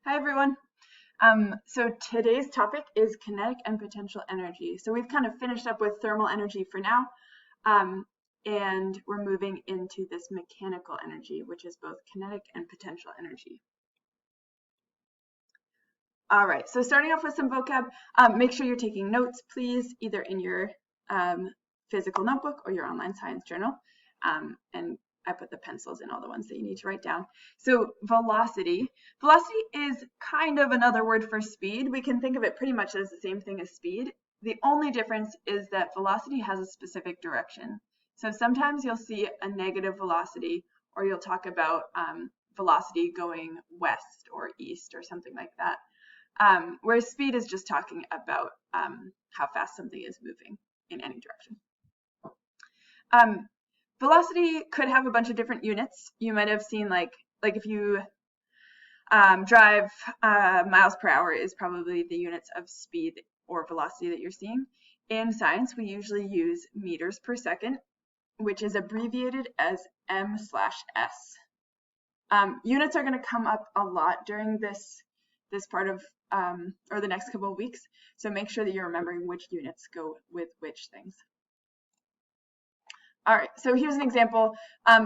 Hi everyone. So today's topic is kinetic and potential energy. So we've kind of finished up with thermal energy for now, and we're moving into this mechanical energy, which is both kinetic and potential energy. All right, so starting off with some vocab, make sure you're taking notes, please, either in your physical notebook or your online science journal. And I put the pencils in all the ones that you need to write down. So velocity. Velocity is kind of another word for speed. We can think of it pretty much as the same thing as speed. The only difference is that velocity has a specific direction. So sometimes you'll see a negative velocity, or you'll talk about velocity going west or east or something like that. Whereas speed is just talking about how fast something is moving in any direction. Velocity could have a bunch of different units. You might have seen like if you drive miles per hour is probably the units of speed or velocity that you're seeing. In science, we usually use meters per second, which is abbreviated as m/s. Units are going to come up a lot during this part of or the next couple of weeks, so make sure that you're remembering which units go with which things. All right, so here's an example.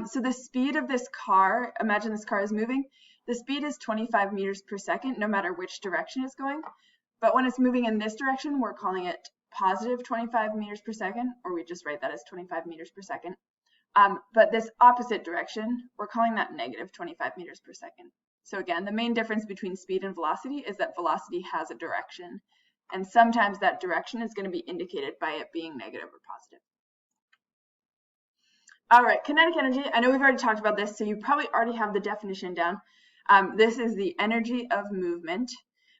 So the speed of this car, imagine this car is moving. The speed is 25 meters per second, no matter which direction it's going. But when it's moving in this direction, we're calling it positive 25 meters per second, or we just write that as 25 meters per second. But this opposite direction, we're calling that negative 25 meters per second. So again, the main difference between speed and velocity is that velocity has a direction. And sometimes that direction is going to be indicated by it being negative or positive. All right, kinetic energy. I know we've already talked about this, so you probably already have the definition down. This is the energy of movement,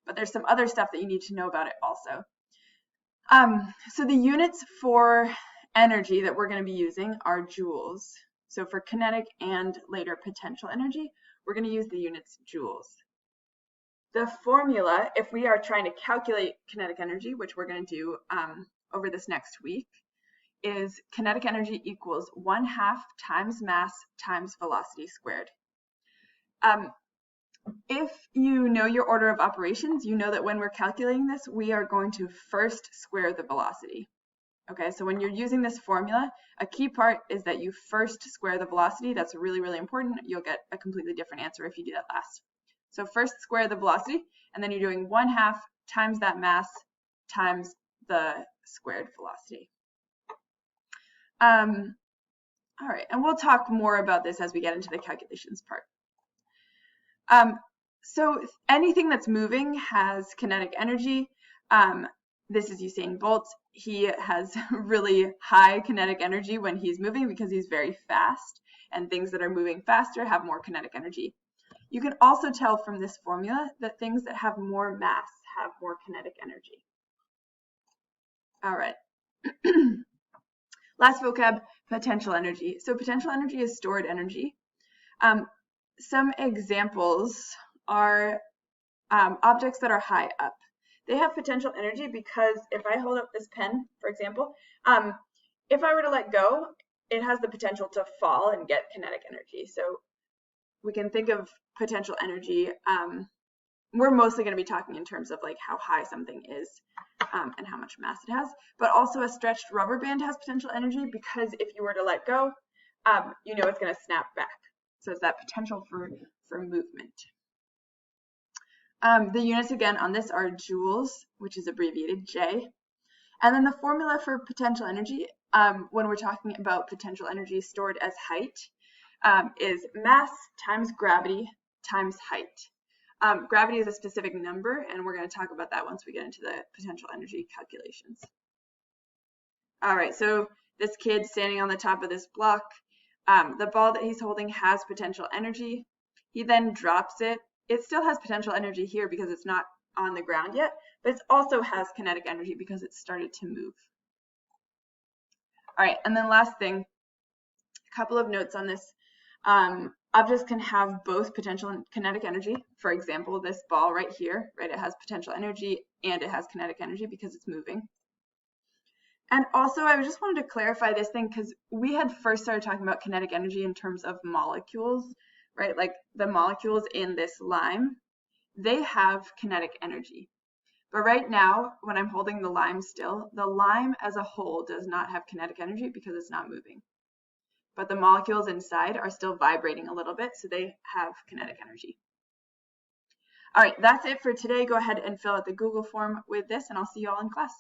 but there's some other stuff that you need to know about it also. So the units for energy that we're going to be using are joules. So for kinetic and later potential energy, we're going to use the units joules. The formula, if we are trying to calculate kinetic energy, which we're going to do over this next week, is kinetic energy equals 1/2 times mass times velocity squared. If you know your order of operations, you know that when we're calculating this, we are going to first square the velocity. Okay, so when you're using this formula, a key part is that you first square the velocity. That's really, really important. You'll get a completely different answer if you do that last. So first square the velocity, and then you're doing 1/2 times that mass times the squared velocity. All right, and we'll talk more about this as we get into the calculations part. So anything that's moving has kinetic energy. This is Usain Bolt. He has really high kinetic energy when he's moving because he's very fast, and things that are moving faster have more kinetic energy. You can also tell from this formula that things that have more mass have more kinetic energy. All right. Last vocab, potential energy. So potential energy is stored energy. Some examples are objects that are high up. They have potential energy because if I hold up this pen, for example, if I were to let go, it has the potential to fall and get kinetic energy. So we can think of potential energy. We're mostly going to be talking in terms of like how high something is and how much mass it has, but also a stretched rubber band has potential energy because if you were to let go, you know it's going to snap back. So it's that potential for movement. The units again on this are joules, which is abbreviated J. And then the formula for potential energy, when we're talking about potential energy stored as height, is mass times gravity times height. Gravity is a specific number, and we're going to talk about that once we get into the potential energy calculations. All right, so this kid standing on the top of this block, the ball that he's holding has potential energy. He then drops it. It still has potential energy here because it's not on the ground yet, but it also has kinetic energy because it started to move. All right, and then last thing, a couple of notes on this. Objects can have both potential and kinetic energy. For example, this ball right here, right, it has potential energy and it has kinetic energy because it's moving. And also, I just wanted to clarify this thing because we had first started talking about kinetic energy in terms of molecules, right? Like the molecules in this lime. they have kinetic energy. But right now, when I'm holding the lime still, the lime as a whole does not have kinetic energy because it's not moving. But the molecules inside are still vibrating a little bit, so they have kinetic energy. All right, that's it for today. Go ahead and fill out the Google form with this, and I'll see you all in class.